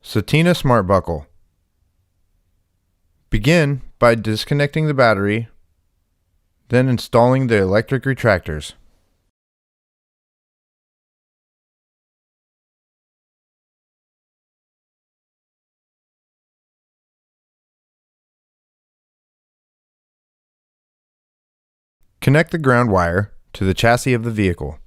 Setina Smartbuckle. Begin by disconnecting the battery, then installing the electric retractors. Connect the ground wire to the chassis of the vehicle.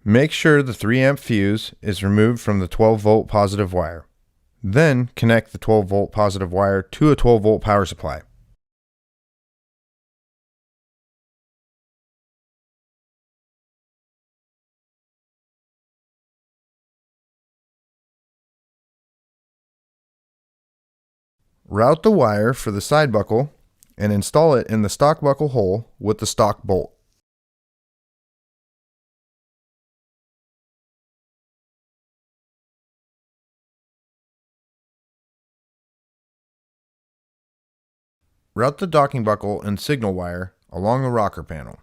Make sure the 3-amp fuse is removed from the 12-volt positive wire. Then connect the 12-volt positive wire to a 12-volt power supply. Route the wire for the side buckle and install it in the stock buckle hole with the stock bolt. Route the docking buckle and signal wire along the rocker panel.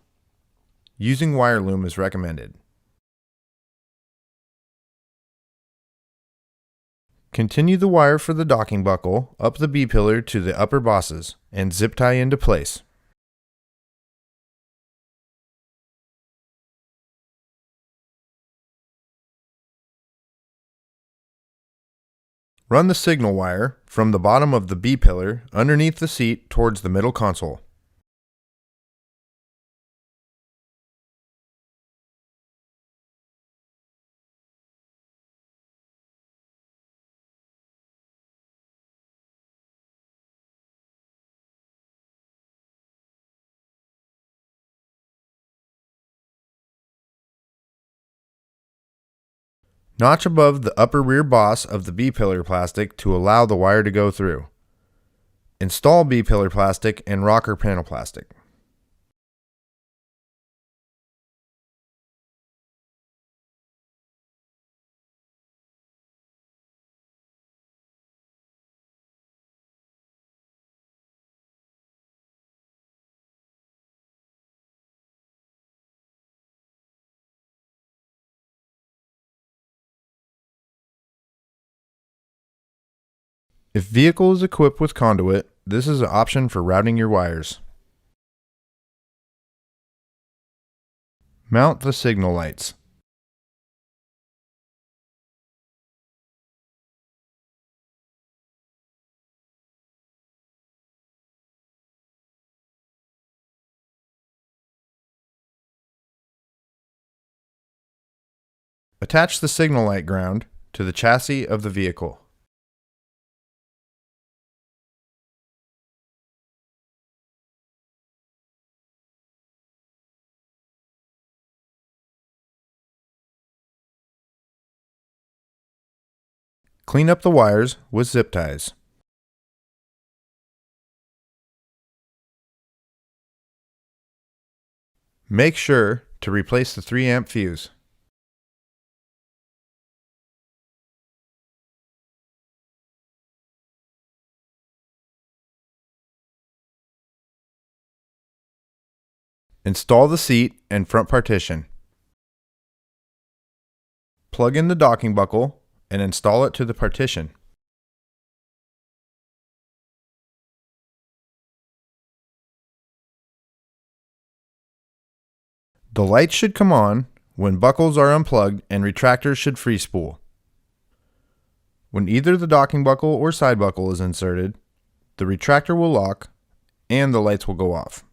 Using wire loom is recommended. Continue the wire for the docking buckle up the B-pillar to the upper bosses and zip tie into place. Run the signal wire from the bottom of the B-pillar underneath the seat towards the middle console. Notch above the upper rear boss of the B-pillar plastic to allow the wire to go through. Install B-pillar plastic and rocker panel plastic. If vehicle is equipped with conduit, this is an option for routing your wires. Mount the signal lights. Attach the signal light ground to the chassis of the vehicle. Clean up the wires with zip ties. Make sure to replace the 3-amp fuse. Install the seat and front partition. Plug in the docking buckle and install it to the partition. The lights should come on when buckles are unplugged and retractors should free spool. When either the docking buckle or side buckle is inserted, the retractor will lock and the lights will go off.